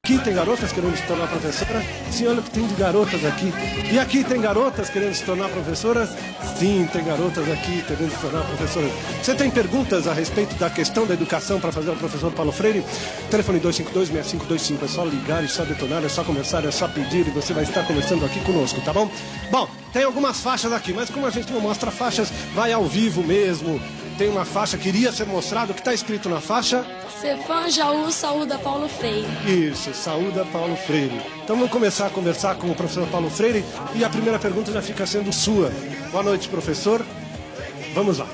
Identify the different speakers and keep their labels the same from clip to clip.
Speaker 1: Aqui tem garotas querendo se tornar professora? Sim, olha o que tem de garotas aqui. E aqui tem garotas querendo se tornar professoras? Sim, tem garotas aqui querendo se tornar professoras. Você tem perguntas a respeito da questão da educação para fazer ao professor Paulo Freire? Telefone 252-6525. É só ligar, é só detonar, é só conversar, é só pedir e você vai estar conversando aqui conosco, tá bom? Bom, tem algumas faixas aqui, mas como a gente não mostra faixas, vai ao vivo mesmo. Tem uma faixa que iria ser mostrado. O que está escrito na faixa?
Speaker 2: Cefam Jaú saúda Paulo Freire.
Speaker 1: Isso, saúda Paulo Freire. Então vamos começar a conversar com o professor Paulo Freire e a primeira pergunta já fica sendo sua. Boa noite, professor. Vamos lá.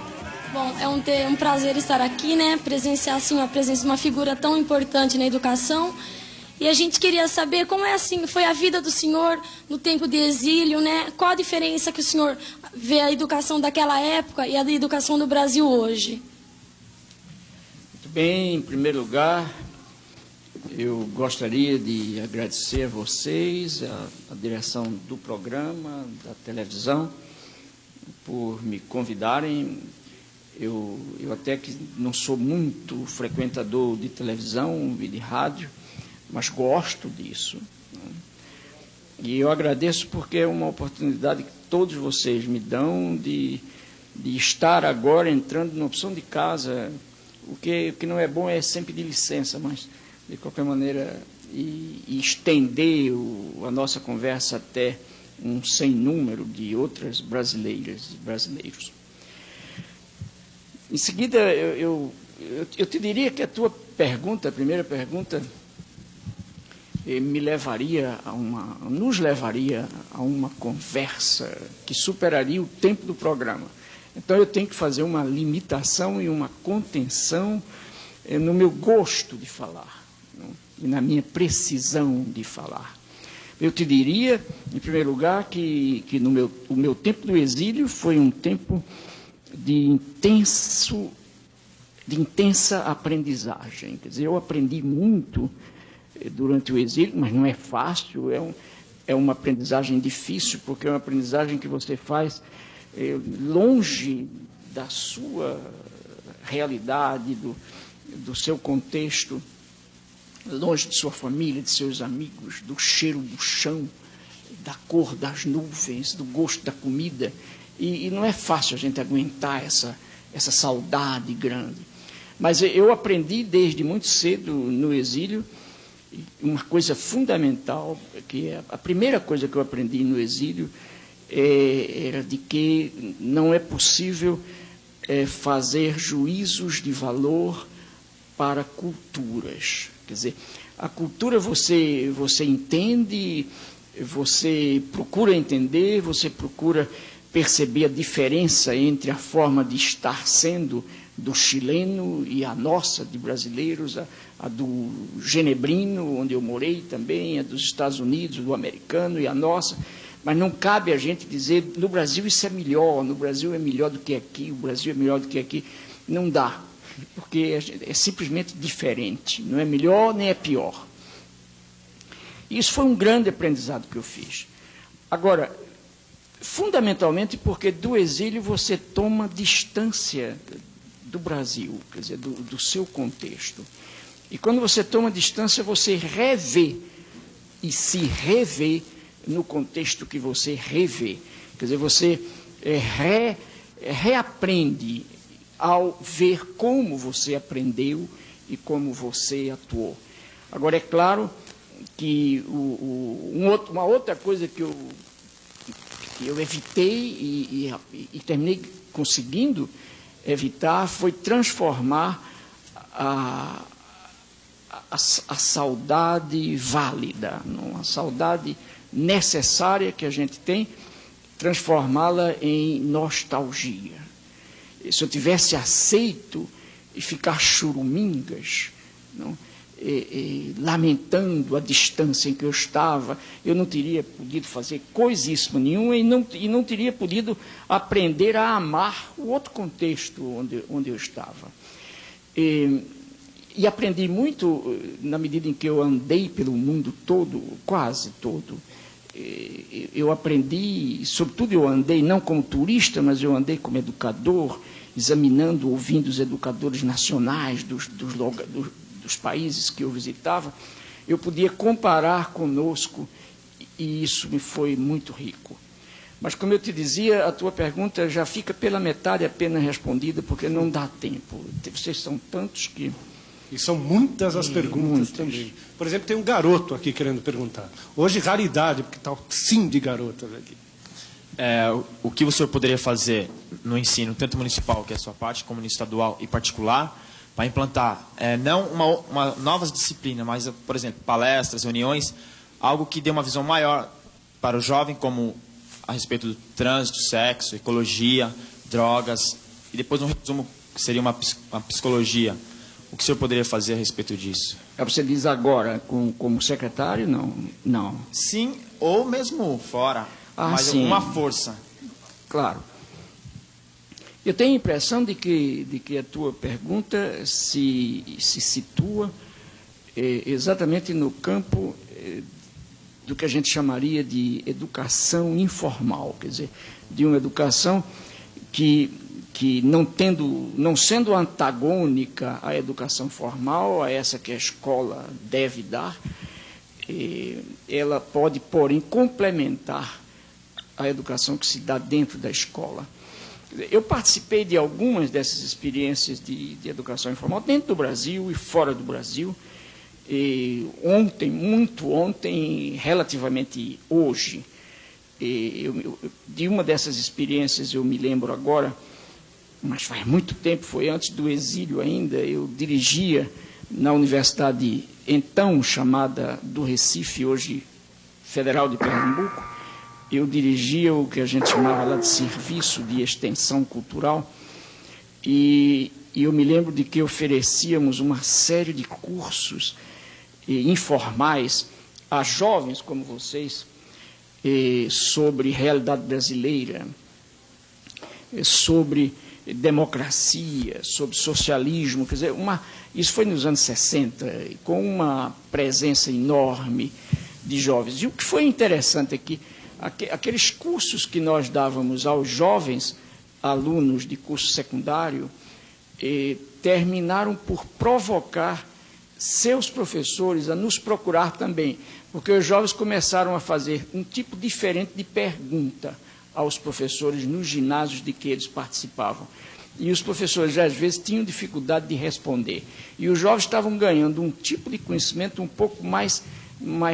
Speaker 2: Bom, é um prazer estar aqui, né? Presenciar assim a presença de uma figura tão importante na educação. E a gente queria saber como é assim, foi a vida do senhor no tempo de exílio, né? Qual a diferença que o senhor vê a educação daquela época e a da educação do Brasil hoje?
Speaker 3: Bem, em primeiro lugar, eu gostaria de agradecer a vocês, a direção do programa, da televisão, por me convidarem. Eu até que não sou muito frequentador de televisão e de rádio, mas gosto disso. E eu agradeço porque é uma oportunidade que todos vocês me dão de estar agora entrando numa opção de casa. O que não é bom é sempre de licença, mas, de qualquer maneira, e estender a nossa conversa até um sem número de outras brasileiras e brasileiros. Em seguida, eu te diria que a tua pergunta, a primeira pergunta, nos levaria a uma conversa que superaria o tempo do programa. Então, eu tenho que fazer uma limitação e uma contenção no meu gosto de falar, e na minha precisão de falar. Eu te diria, em primeiro lugar, que o meu tempo no exílio foi um tempo de intensa aprendizagem. Quer dizer, eu aprendi muito durante o exílio, mas não é fácil, é uma aprendizagem difícil, porque é uma aprendizagem que você faz longe da sua realidade, do seu contexto, longe de sua família, de seus amigos, do cheiro do chão, da cor das nuvens, do gosto da comida. E não é fácil a gente aguentar essa saudade grande. Mas eu aprendi desde muito cedo no exílio uma coisa fundamental, que é a primeira coisa que eu aprendi no exílio, era de que não é possível fazer juízos de valor para culturas. Quer dizer, a cultura você entende, você procura entender, você procura perceber a diferença entre a forma de estar sendo do chileno e a nossa, de brasileiros, a do genebrino, onde eu morei também, a dos Estados Unidos, do americano e a nossa. Mas não cabe a gente dizer, no Brasil isso é melhor, no Brasil é melhor do que aqui, o Brasil é melhor do que aqui. Não dá, porque é simplesmente diferente, não é melhor nem é pior. Isso foi um grande aprendizado que eu fiz. Agora, fundamentalmente porque do exílio você toma distância do Brasil, quer dizer, do seu contexto. E quando você toma distância, você revê e se revê no contexto que você revê. Quer dizer, você reaprende ao ver como você aprendeu e como você atuou. Agora, é claro que uma outra coisa que eu evitei e terminei conseguindo evitar foi transformar a saudade válida, uma saudade necessária que a gente tem, transformá-la em nostalgia. Se eu tivesse aceito e ficar churumingas, não, lamentando a distância em que eu estava, eu não teria podido fazer coisíssima nenhuma e não teria podido aprender a amar o outro contexto onde eu estava. E aprendi muito na medida em que eu andei pelo mundo todo, quase todo. Eu aprendi, sobretudo eu andei não como turista, mas eu andei como educador, examinando, ouvindo os educadores nacionais dos países que eu visitava. eu podia comparar conosco, e isso me foi muito rico. Mas, como eu te dizia, a tua pergunta já fica pela metade apenas respondida, porque não dá tempo. Vocês são tantos que...
Speaker 1: E são muitas as perguntas também. Por exemplo, tem um garoto aqui querendo perguntar. Hoje, raridade, porque está sim de garotas aqui.
Speaker 4: O que o senhor poderia fazer no ensino, tanto municipal, que é a sua parte, como no estadual e particular, para implantar, não uma novas disciplinas, mas, por exemplo, palestras, reuniões, algo que dê uma visão maior para o jovem, como a respeito do trânsito, sexo, ecologia, drogas, e depois um resumo que seria uma psicologia. O que o senhor poderia fazer a respeito disso?
Speaker 3: Você diz agora, como secretário? Não.
Speaker 4: Sim, ou mesmo fora, mas
Speaker 3: sim.
Speaker 4: Uma força.
Speaker 3: Claro. Eu tenho a impressão de que a tua pergunta se situa exatamente no campo do que a gente chamaria de educação informal, quer dizer, de uma educação que não sendo antagônica à educação formal, a essa que a escola deve dar, ela pode, porém, complementar a educação que se dá dentro da escola. Eu participei de algumas dessas experiências de educação informal dentro do Brasil e fora do Brasil. Muito ontem, relativamente hoje. De uma dessas experiências eu me lembro agora, mas faz muito tempo, foi antes do exílio ainda, eu dirigia na universidade então chamada do Recife, hoje Federal de Pernambuco. Eu dirigia o que a gente chamava lá de serviço de extensão cultural, e eu me lembro de que oferecíamos uma série de cursos informais a jovens como vocês sobre realidade brasileira, sobre democracia, sobre socialismo, quer dizer, isso foi nos anos 60, com uma presença enorme de jovens. E o que foi interessante é que aqueles cursos que nós dávamos aos jovens alunos de curso secundário terminaram por provocar seus professores a nos procurar também, porque os jovens começaram a fazer um tipo diferente de pergunta aos professores nos ginásios de que eles participavam. E os professores, às vezes, tinham dificuldade de responder. E os jovens estavam ganhando um tipo de conhecimento um pouco mais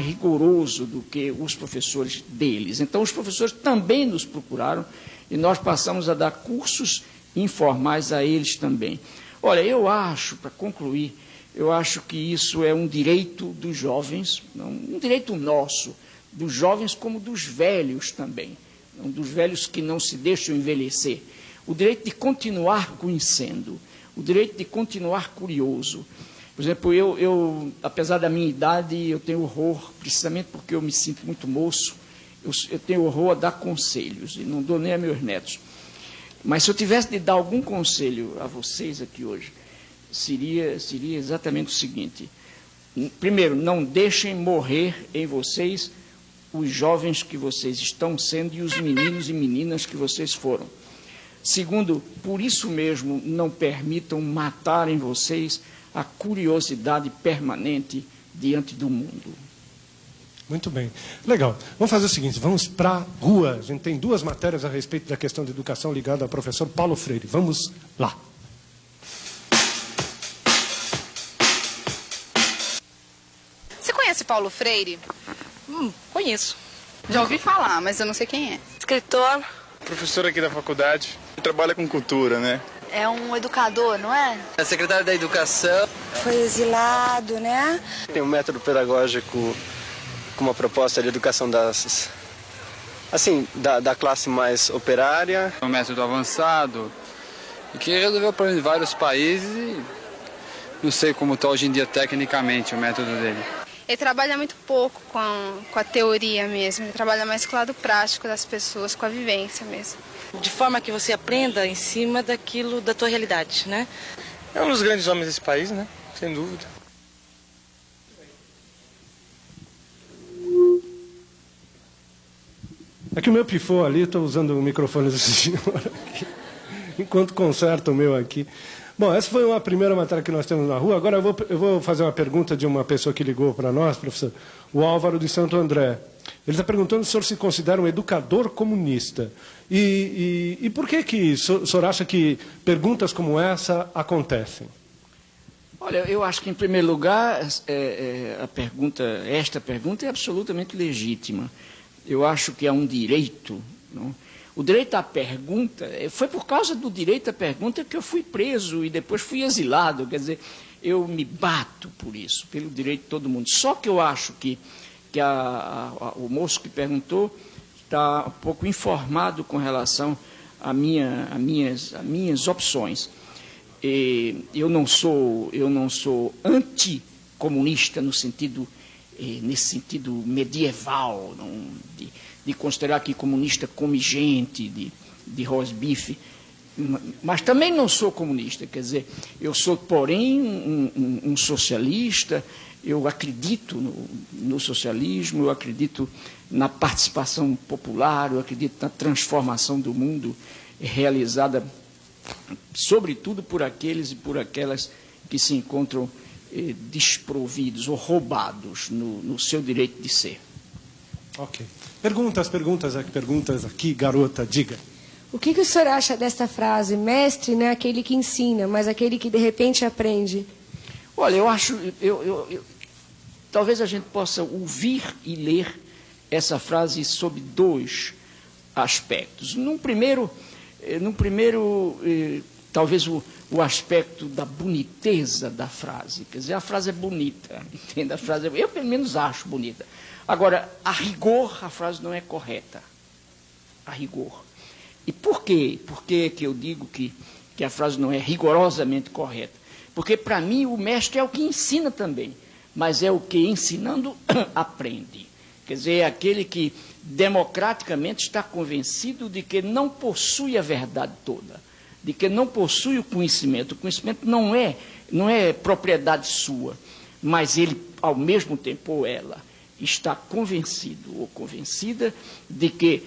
Speaker 3: rigoroso do que os professores deles. Então, os professores também nos procuraram e nós passamos a dar cursos informais a eles também. Olha, eu acho, para concluir, eu acho que isso é um direito dos jovens, um direito nosso, dos jovens como dos velhos também, dos velhos que não se deixam envelhecer. O direito de continuar conhecendo, o direito de continuar curioso. Por exemplo, eu apesar da minha idade, eu tenho horror, precisamente porque eu me sinto muito moço, eu tenho horror a dar conselhos, e não dou nem a meus netos. Mas se eu tivesse de dar algum conselho a vocês aqui hoje, seria exatamente o seguinte. Primeiro, não deixem morrer em vocês os jovens que vocês estão sendo e os meninos e meninas que vocês foram. Segundo, por isso mesmo, não permitam matar em vocês a curiosidade permanente diante do mundo.
Speaker 1: Muito bem. Legal. Vamos fazer o seguinte, vamos para a rua. A gente tem duas matérias a respeito da questão de educação ligada ao professor Paulo Freire. Vamos lá.
Speaker 5: Você conhece Paulo Freire?
Speaker 6: Conheço.
Speaker 5: Já ouvi falar, mas eu não sei quem é.
Speaker 6: Escritor.
Speaker 7: Professor aqui da faculdade. Trabalha com cultura, né?
Speaker 6: É um educador, não é?
Speaker 8: É secretário da Educação.
Speaker 9: Foi exilado, né?
Speaker 8: Tem um método pedagógico com uma proposta de educação da classe mais operária.
Speaker 7: Um método avançado e que resolveu para em vários países e não sei como está hoje em dia tecnicamente o método dele.
Speaker 5: Ele trabalha muito pouco com a teoria mesmo, ele trabalha mais com o lado prático das pessoas, com a vivência mesmo.
Speaker 6: De forma que você aprenda em cima daquilo, da tua realidade, né?
Speaker 7: É um dos grandes homens desse país, né? Sem dúvida.
Speaker 1: É que o meu pifou ali, estou usando o microfone do senhor aqui, enquanto conserto o meu aqui. Bom, essa foi uma primeira matéria que nós temos na rua. Agora eu vou fazer uma pergunta de uma pessoa que ligou para nós, professor, o Álvaro de Santo André. Ele está perguntando se o senhor se considera um educador comunista. E por que o senhor acha que perguntas como essa acontecem?
Speaker 3: Olha, eu acho que, em primeiro lugar, esta pergunta é absolutamente legítima. Eu acho que é um direito. Não? O direito à pergunta, foi por causa do direito à pergunta que eu fui preso e depois fui exilado. Quer dizer, eu me bato por isso, pelo direito de todo mundo. Só que eu acho que o moço que perguntou está um pouco informado com relação às minhas opções. Eu não sou anticomunista nesse sentido medieval, de considerar que comunista come gente, de rosbife, mas também não sou comunista, quer dizer, eu sou, porém, um socialista. Eu acredito no socialismo, eu acredito na participação popular, eu acredito na transformação do mundo realizada, sobretudo por aqueles e por aquelas que se encontram desprovidos ou roubados no seu direito de ser.
Speaker 1: Ok. Perguntas aqui, garota, diga.
Speaker 9: O que o senhor acha desta frase? Mestre não é aquele que ensina, mas aquele que de repente aprende.
Speaker 3: Olha, eu acho... talvez a gente possa ouvir e ler essa frase sob dois aspectos. Num primeiro talvez o aspecto da boniteza da frase. Quer dizer, a frase é bonita, entende? Eu, pelo menos, acho bonita. Agora, a rigor, a frase não é correta. A rigor. E por quê? Por que eu digo que a frase não é rigorosamente correta? Porque, para mim, o mestre é o que ensina também, mas é o que, ensinando, aprende. Quer dizer, é aquele que democraticamente está convencido de que não possui a verdade toda, de que não possui o conhecimento. O conhecimento não é propriedade sua, mas ele, ao mesmo tempo, ou ela, está convencido ou convencida de que,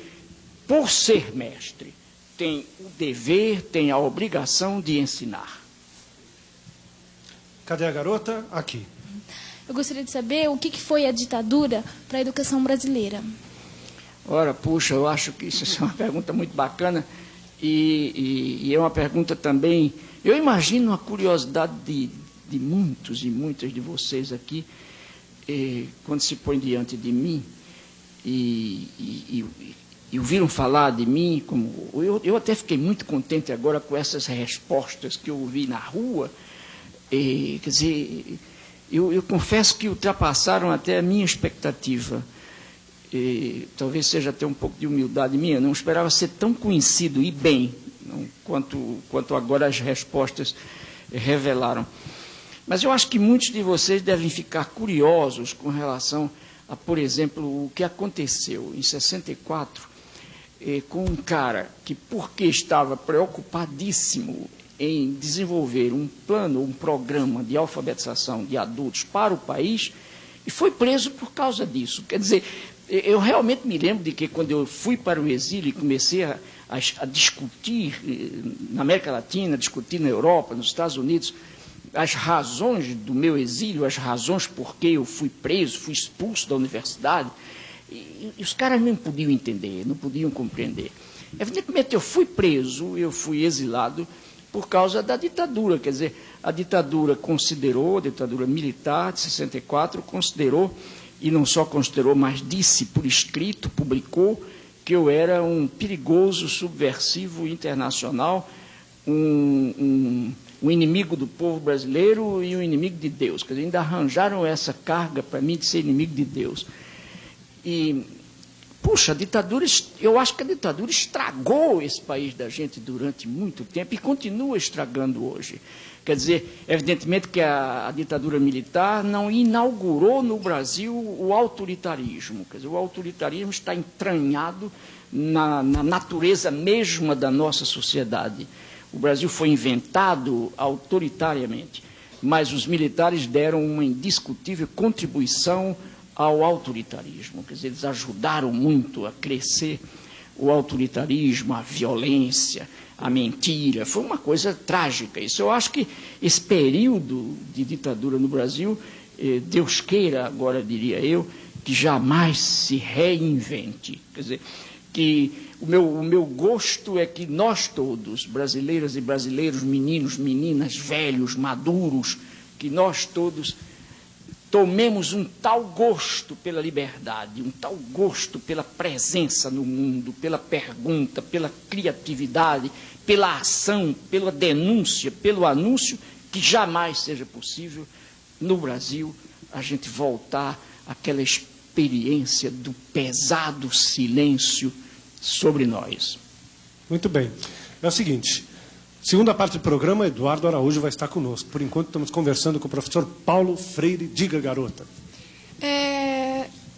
Speaker 3: por ser mestre, tem o dever, tem a obrigação de ensinar.
Speaker 1: Cadê a garota? Aqui.
Speaker 10: Eu gostaria de saber o que foi a ditadura para a educação brasileira.
Speaker 3: Ora, puxa, eu acho que isso é uma pergunta muito bacana e é uma pergunta também... Eu imagino a curiosidade de muitos e muitas de vocês aqui, quando se põem diante de mim e ouviram falar de mim, como eu até fiquei muito contente agora com essas respostas que eu ouvi na rua. Quer dizer, eu confesso que ultrapassaram até a minha expectativa. Talvez seja até um pouco de humildade minha, não esperava ser tão conhecido e bem, não, quanto agora as respostas revelaram. Mas eu acho que muitos de vocês devem ficar curiosos com relação a, por exemplo, o que aconteceu em 64 com um cara que, porque estava preocupadíssimo em desenvolver um plano, um programa de alfabetização de adultos para o país, e foi preso por causa disso. Quer dizer, eu realmente me lembro de que quando eu fui para o exílio e comecei a discutir na América Latina, discutir na Europa, nos Estados Unidos, as razões do meu exílio, as razões por que eu fui preso, fui expulso da universidade, e os caras não podiam entender, não podiam compreender. Evidentemente, eu fui preso, eu fui exilado por causa da ditadura. Quer dizer, a ditadura considerou, a ditadura militar de 64, considerou, e não só considerou, mas disse por escrito, publicou, que eu era um perigoso subversivo internacional, um inimigo do povo brasileiro e um inimigo de Deus. Quer dizer, ainda arranjaram essa carga para mim de ser inimigo de Deus. E, puxa, a ditadura, eu acho que a ditadura estragou esse país da gente durante muito tempo e continua estragando hoje. Quer dizer, evidentemente que a ditadura militar não inaugurou no Brasil o autoritarismo. Quer dizer, o autoritarismo está entranhado na natureza mesma da nossa sociedade. O Brasil foi inventado autoritariamente, mas os militares deram uma indiscutível contribuição ao autoritarismo. Quer dizer, eles ajudaram muito a crescer o autoritarismo, a violência, a mentira. Foi uma coisa trágica isso. Eu acho que esse período de ditadura no Brasil, Deus queira, agora diria eu, que jamais se reinvente. Quer dizer, que o meu gosto é que nós todos, brasileiras e brasileiros, meninos, meninas, velhos, maduros, que nós todos tomemos um tal gosto pela liberdade, um tal gosto pela presença no mundo, pela pergunta, pela criatividade, pela ação, pela denúncia, pelo anúncio, que jamais seja possível, no Brasil, a gente voltar àquela experiência do pesado silêncio sobre nós.
Speaker 1: Muito bem. É o seguinte, segunda parte do programa, Eduardo Araújo vai estar conosco. Por enquanto, estamos conversando com o professor Paulo Freire. Diga, garota.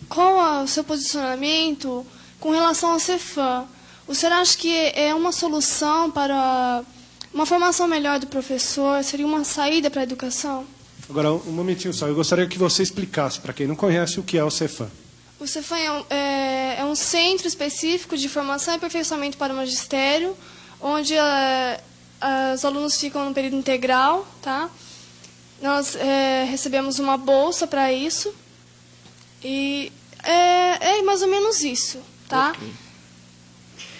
Speaker 10: Qual é o seu posicionamento com relação ao Cefam? O senhor acha que é uma solução para uma formação melhor do professor? Seria uma saída para a educação?
Speaker 1: Agora, um momentinho só. Eu gostaria que você explicasse, para quem não conhece, o que é o Cefam.
Speaker 10: O Cefam é um centro específico de formação e aperfeiçoamento para o magistério, onde os alunos ficam no período integral, tá? Nós recebemos uma bolsa para isso e é mais ou menos isso, tá?
Speaker 3: Okay.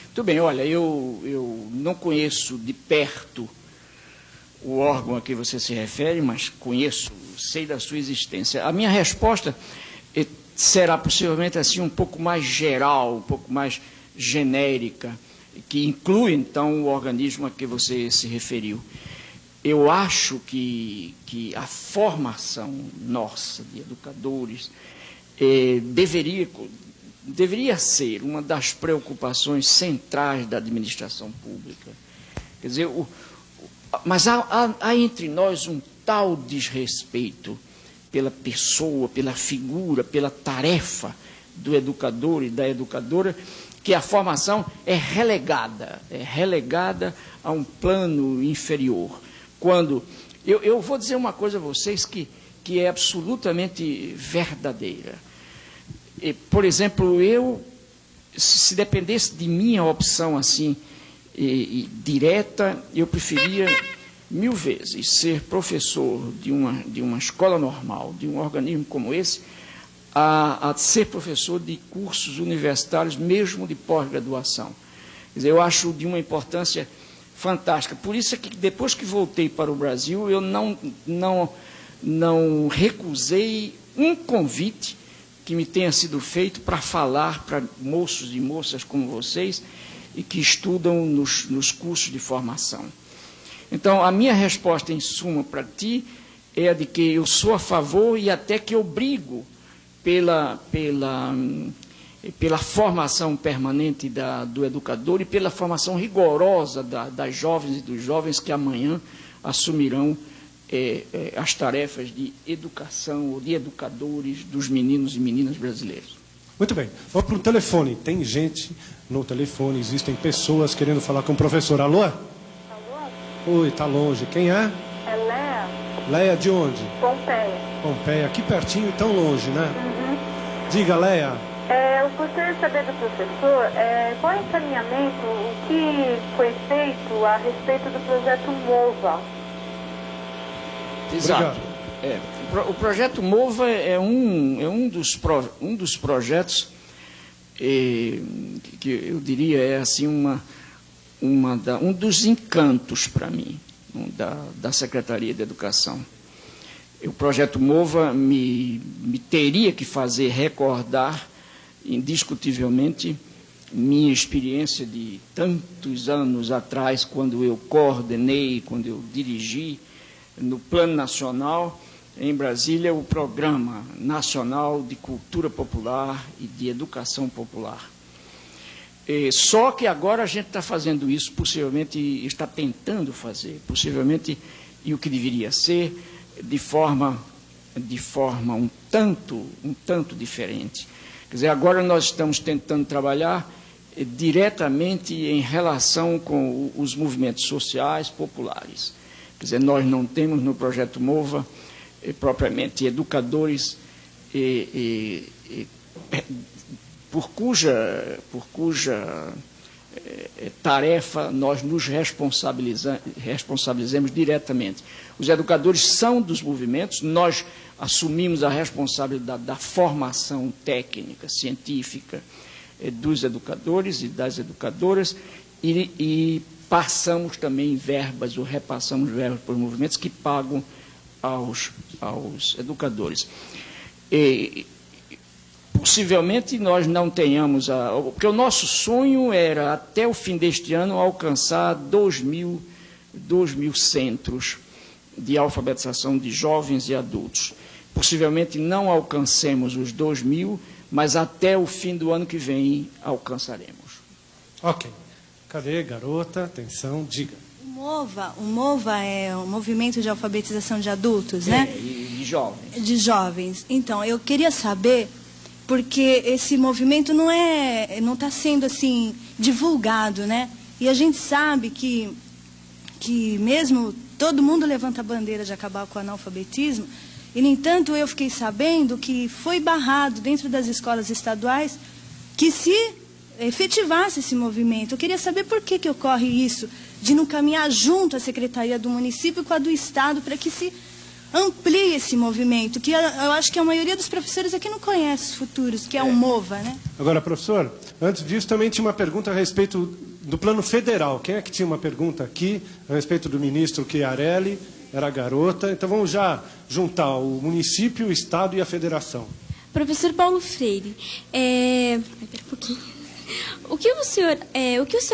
Speaker 3: Muito bem, olha, eu não conheço de perto o órgão a que você se refere, mas conheço, sei da sua existência. A minha resposta será possivelmente assim um pouco mais geral, um pouco mais genérica, que inclui, então, o organismo a que você se referiu. Eu acho que a formação nossa de educadores deveria ser uma das preocupações centrais da administração pública. Quer dizer, mas há entre nós um tal desrespeito pela pessoa, pela figura, pela tarefa do educador e da educadora, que a formação é relegada a um plano inferior. Quando eu vou dizer uma coisa a vocês que é absolutamente verdadeira. Por exemplo, se dependesse de minha opção assim direta, eu preferia 1000 vezes ser professor de uma escola normal, de um organismo como esse, a ser professor de cursos universitários, mesmo de pós-graduação. Quer dizer, eu acho de uma importância fantástica. Por isso é que depois que voltei para o Brasil, eu não recusei um convite que me tenha sido feito para falar para moços e moças como vocês e que estudam nos cursos de formação. Então, a minha resposta, em suma, para ti, é a de que eu sou a favor e até que obrigo pela formação permanente do educador e pela formação rigorosa das jovens e dos jovens que amanhã assumirão as tarefas de educação ou de educadores dos meninos e meninas brasileiros.
Speaker 1: Muito bem. Vamos para o telefone. Tem gente no telefone, existem pessoas querendo falar com o professor. Alô?
Speaker 11: Alô?
Speaker 1: Oi, está longe. Quem é?
Speaker 11: É Leia.
Speaker 1: Leia de onde?
Speaker 11: Pompeia.
Speaker 1: Pompeia, aqui pertinho e tão longe, né?
Speaker 11: Uhum.
Speaker 1: Diga, Leia.
Speaker 11: Eu gostaria de saber do professor qual é o encaminhamento, o que foi feito a respeito do projeto MOVA.
Speaker 3: Exato. O projeto MOVA é um dos projetos que eu diria é assim um dos encantos para mim da Secretaria de Educação. O projeto MOVA me teria que fazer recordar indiscutivelmente minha experiência de tantos anos atrás, quando eu coordenei, quando eu dirigi no Plano Nacional, em Brasília, o Programa Nacional de Cultura Popular e de Educação Popular. Só que agora a gente está fazendo isso, possivelmente, está tentando fazer, possivelmente, e o que deveria ser, de forma um tanto diferente. Quer dizer, agora nós estamos tentando trabalhar diretamente em relação com os movimentos sociais populares. Quer dizer, nós não temos no projeto MOVA propriamente educadores por cuja tarefa nós nos responsabilizemos diretamente. Os educadores são dos movimentos, nós assumimos a responsabilidade da formação técnica, científica dos educadores e das educadoras e passamos também verbas, ou repassamos verbas para os movimentos que pagam aos educadores. Possivelmente nós não tenhamos, porque o nosso sonho era, até o fim deste ano, alcançar 2.000 centros de alfabetização de jovens e adultos. Possivelmente não alcancemos os 2.000, mas até o fim do ano que vem alcançaremos.
Speaker 1: Ok. Cadê, garota? Atenção, diga.
Speaker 12: O MOVA é um movimento de alfabetização de adultos, né?
Speaker 3: De jovens.
Speaker 12: De jovens. Então, eu queria saber, porque esse movimento não está sendo assim divulgado, né? E a gente sabe que mesmo todo mundo levanta a bandeira de acabar com o analfabetismo, e, no entanto, eu fiquei sabendo que foi barrado dentro das escolas estaduais que se efetivasse esse movimento. Eu queria saber por que ocorre isso, de não caminhar junto à Secretaria do Município com a do Estado, para que se amplie esse movimento, que eu acho que a maioria dos professores aqui não conhece os futuros, que é o MOVA, né?
Speaker 1: Agora, professor, antes disso também tinha uma pergunta a respeito do plano federal. Quem é que tinha uma pergunta aqui a respeito do ministro Chiarelli? Era a garota. Então vamos já juntar o município, o Estado e a federação.
Speaker 13: Professor Paulo Freire, espera um pouquinho. O que o senhor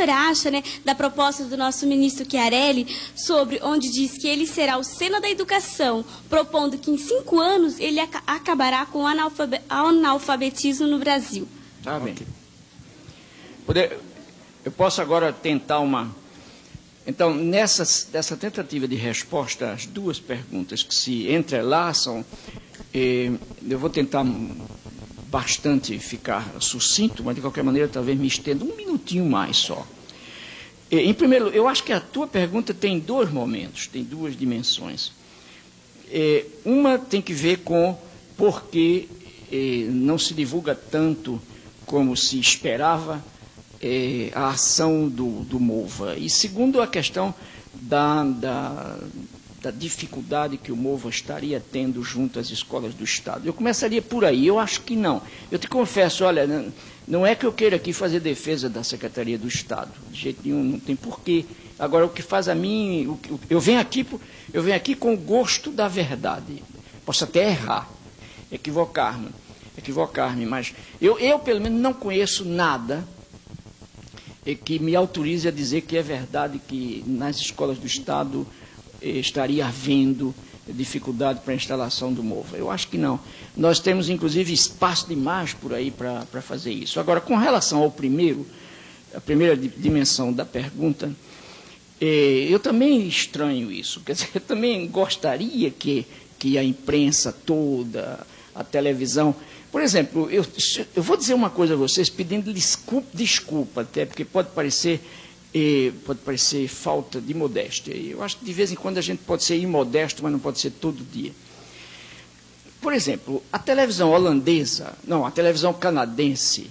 Speaker 13: acha, né, da proposta do nosso ministro Chiarelli, sobre onde diz que ele será o Senna da educação, propondo que em 5 anos ele acabará com o analfabetismo no Brasil?
Speaker 3: Tá bem. Eu posso agora tentar uma... Então, dessa tentativa de resposta às duas perguntas que se entrelaçam, eu vou tentar bastante ficar sucinto, mas de qualquer maneira talvez me estenda um minutinho mais só. Em primeiro lugar, eu acho que a tua pergunta tem 2 momentos, tem 2 dimensões. Uma tem que ver com por que não se divulga tanto como se esperava a ação do MOVA. E segundo, a questão da dificuldade que o MOVA estaria tendo junto às escolas do Estado. Eu começaria por aí. Eu acho que não. Eu te confesso, olha, não é que eu queira aqui fazer defesa da Secretaria do Estado. De jeito nenhum, não tem porquê. Agora, o que faz a mim... Eu venho aqui com o gosto da verdade. Posso até errar, equivocar-me, mas eu, pelo menos, não conheço nada que me autorize a dizer que é verdade que nas escolas do Estado estaria havendo dificuldade para a instalação do MOVA. Eu acho que não. Nós temos, inclusive, espaço demais por aí para fazer isso. Agora, com relação a primeira dimensão da pergunta, eu também estranho isso. Quer dizer, eu também gostaria que a imprensa toda, a televisão... Por exemplo, eu vou dizer uma coisa a vocês, pedindo desculpa até, porque pode parecer falta de modéstia. Eu acho que de vez em quando a gente pode ser imodesto, mas não pode ser todo dia. Por exemplo, a televisão canadense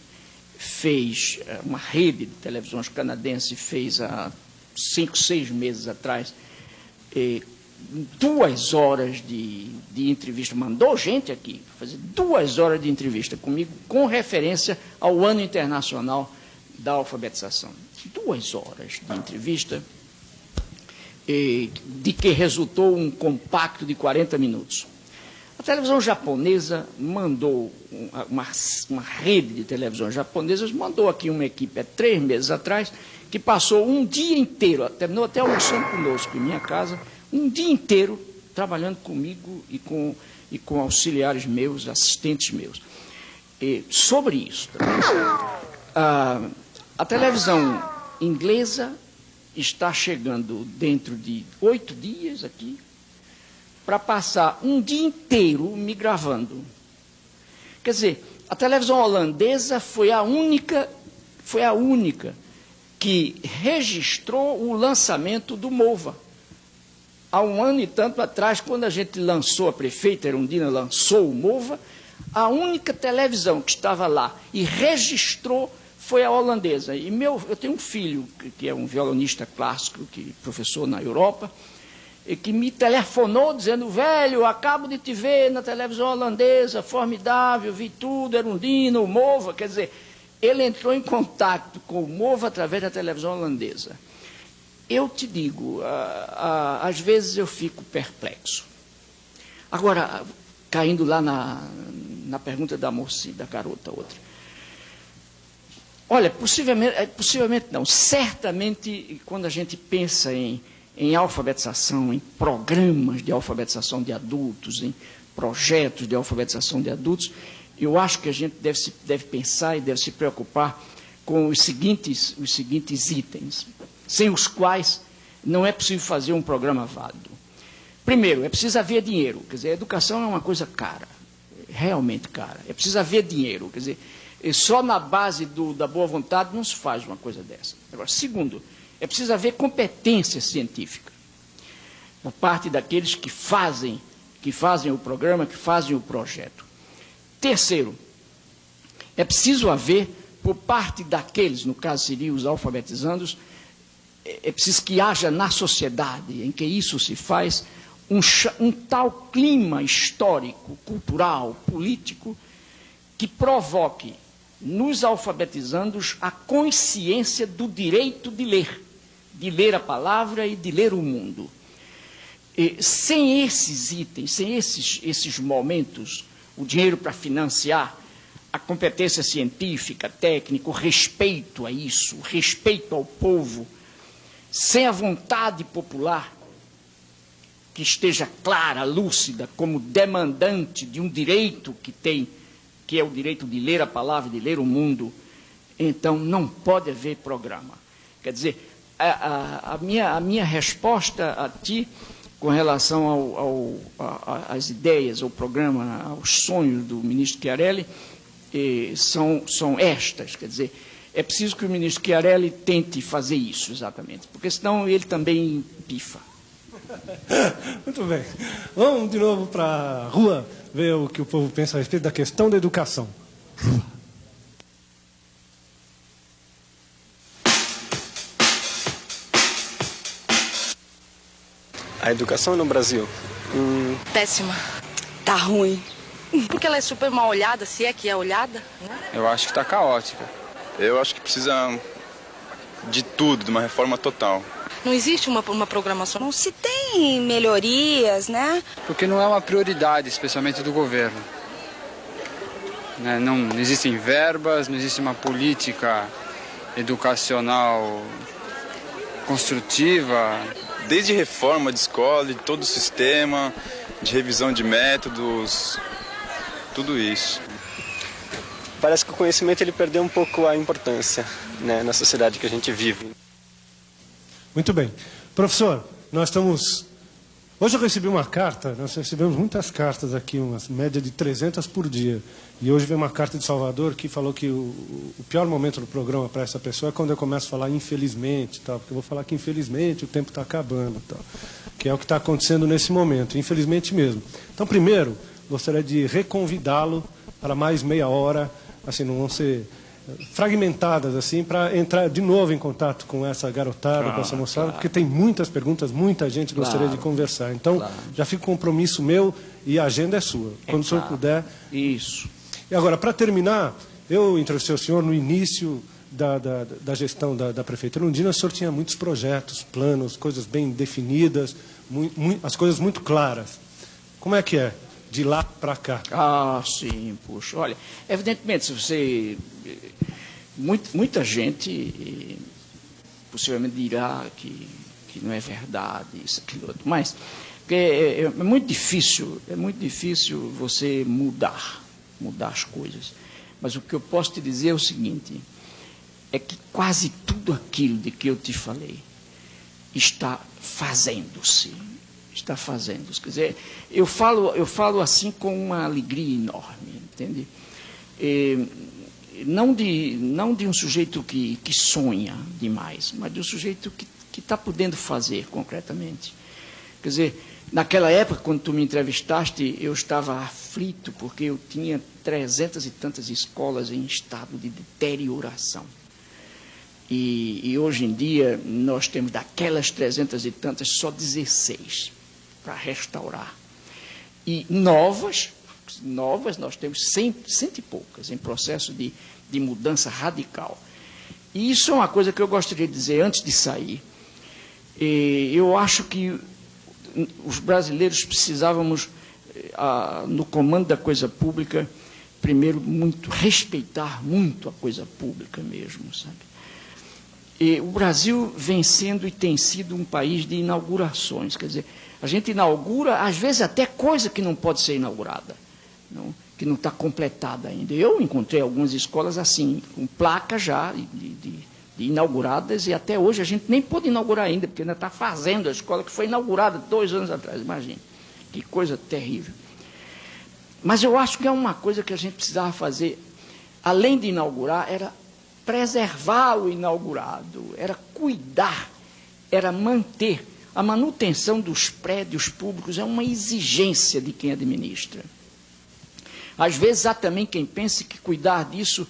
Speaker 3: fez, uma rede de televisões canadense fez há 5, 6 meses atrás, 2 horas de entrevista, mandou gente aqui fazer 2 horas de entrevista comigo, com referência ao Ano Internacional da Alfabetização. 2 horas de entrevista, de que resultou um compacto de 40 minutos. A televisão japonesa mandou, uma rede de televisões japonesas mandou aqui uma equipe, há 3 meses atrás, que passou um dia inteiro, terminou até almoçando conosco em minha casa, um dia inteiro trabalhando comigo e com auxiliares meus, assistentes meus. Sobre isso também. A televisão inglesa está chegando dentro de 8 dias aqui para passar um dia inteiro me gravando. Quer dizer, a televisão holandesa foi a única que registrou o lançamento do MOVA. Há 1 ano e tanto atrás, quando a gente lançou, a prefeita Erundina lançou o MOVA, a única televisão que estava lá e registrou foi a holandesa. E eu tenho um filho, que é um violonista clássico, que professor na Europa, e que me telefonou dizendo, velho, acabo de te ver na televisão holandesa, formidável, vi tudo, Erundina, o Mova. Quer dizer, ele entrou em contato com o Mova através da televisão holandesa. Eu te digo, às vezes eu fico perplexo. Agora, caindo lá na pergunta da moça, da garota, outra. Olha, possivelmente não, certamente quando a gente pensa em alfabetização, em programas de alfabetização de adultos, em projetos de alfabetização de adultos, eu acho que a gente deve pensar e deve se preocupar com os seguintes itens, sem os quais não é possível fazer um programa válido. Primeiro, é preciso haver dinheiro, quer dizer, a educação é uma coisa cara, realmente cara, é preciso haver dinheiro, quer dizer, só na base da boa vontade não se faz uma coisa dessa. Agora, segundo, é preciso haver competência científica por parte daqueles que fazem o programa, que fazem o projeto. Terceiro, é preciso haver, por parte daqueles, no caso seriam os alfabetizandos, é preciso que haja na sociedade em que isso se faz um tal clima histórico, cultural, político, que provoque nos alfabetizandos a consciência do direito de ler a palavra e de ler o mundo. E, sem esses itens, sem esses momentos, o dinheiro para financiar a competência científica, técnica, o respeito a isso, o respeito ao povo, sem a vontade popular que esteja clara, lúcida, como demandante de um direito que tem, que é o direito de ler a palavra, de ler o mundo, então não pode haver programa. Quer dizer, a minha resposta a ti, com relação às ideias, ao programa, aos sonhos do ministro Chiarelli, são estas. Quer dizer, é preciso que o ministro Chiarelli tente fazer isso, exatamente, porque senão ele também pifa.
Speaker 1: Muito bem. Vamos de novo para a rua ver o que o povo pensa a respeito da questão da educação.
Speaker 8: A educação no Brasil?
Speaker 6: Péssima. Tá ruim. Porque ela é super mal olhada, se é que é olhada, né?
Speaker 7: Eu acho que tá caótica.
Speaker 14: Eu acho que precisa de tudo, de uma reforma total.
Speaker 6: Não existe uma programação.
Speaker 15: Não se tem melhorias, né?
Speaker 7: Porque não é uma prioridade, especialmente do governo. Né? Não existem verbas, não existe uma política educacional construtiva.
Speaker 14: Desde reforma de escola, de todo o sistema, de revisão de métodos, tudo isso.
Speaker 8: Parece que o conhecimento ele perdeu um pouco a importância, né, na sociedade que a gente vive.
Speaker 1: Muito bem. Professor, nós estamos... Hoje eu recebi uma carta, nós recebemos muitas cartas aqui, uma média de 300 por dia. E hoje veio uma carta de Salvador que falou que o pior momento do programa para essa pessoa é quando eu começo a falar infelizmente, tal, porque eu vou falar que infelizmente o tempo está acabando, tal, que é o que está acontecendo nesse momento, infelizmente mesmo. Então, primeiro, gostaria de reconvidá-lo para mais meia hora, assim, não vão ser fragmentadas, assim, para entrar de novo em contato com essa garotada, com essa moçada, porque tem muitas perguntas, muita gente gostaria de conversar. Então, já fica o compromisso meu e a agenda é sua. Quando o senhor puder...
Speaker 3: Isso.
Speaker 1: E agora, para terminar, eu entrevistei o senhor no início da gestão da Prefeitura Erundina. O senhor tinha muitos projetos, planos, coisas bem definidas, as coisas muito claras. Como é que é? De lá para cá.
Speaker 3: Ah, sim, puxa. Olha, evidentemente, se você... Muita gente possivelmente dirá que não é verdade, isso, aquilo, outro. Mas é muito difícil você mudar as coisas. Mas o que eu posso te dizer é o seguinte, é que quase tudo aquilo de que eu te falei está fazendo-se. Está fazendo-se. Quer dizer, eu falo assim com uma alegria enorme, entende? Não de um sujeito que sonha demais, mas de um sujeito que está podendo fazer concretamente. Quer dizer, Naquela época, quando tu me entrevistaste, eu estava aflito, porque eu tinha 300 e tantas escolas em estado de deterioração. E hoje em dia, nós temos daquelas 300 e tantas, só 16 para restaurar. E novas, nós temos 100 e poucas, em processo de mudança radical. E isso é uma coisa que eu gostaria de dizer antes de sair. Eu acho que os brasileiros precisávamos, no comando da coisa pública, primeiro, respeitar muito a coisa pública mesmo, sabe? E o Brasil vem sendo e tem sido um país de inaugurações, quer dizer, a gente inaugura, às vezes, até coisa que não pode ser inaugurada, que não está completada ainda. Eu encontrei algumas escolas assim, com placas já de inauguradas, e até hoje a gente nem pôde inaugurar ainda, porque ainda está fazendo a escola que foi inaugurada 2 anos atrás, imagine. Que coisa terrível. Mas eu acho que é uma coisa que a gente precisava fazer, além de inaugurar, era preservar o inaugurado, era cuidar, era manter. A manutenção dos prédios públicos é uma exigência de quem administra. Às vezes há também quem pense que cuidar disso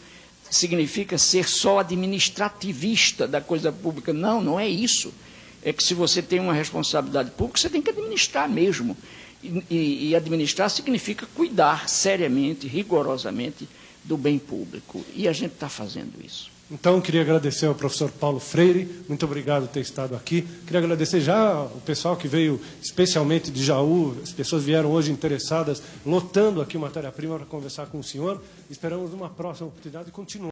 Speaker 3: significa ser só administrativista da coisa pública. Não, não é isso. É que se você tem uma responsabilidade pública, você tem que administrar mesmo. E administrar significa cuidar seriamente, rigorosamente, do bem público. E a gente está fazendo isso.
Speaker 1: Então, queria agradecer ao professor Paulo Freire, muito obrigado por ter estado aqui. Queria agradecer já o pessoal que veio especialmente de Jaú, as pessoas vieram hoje interessadas, lotando aqui Matéria-Prima para conversar com o senhor. Esperamos uma próxima oportunidade de continuar.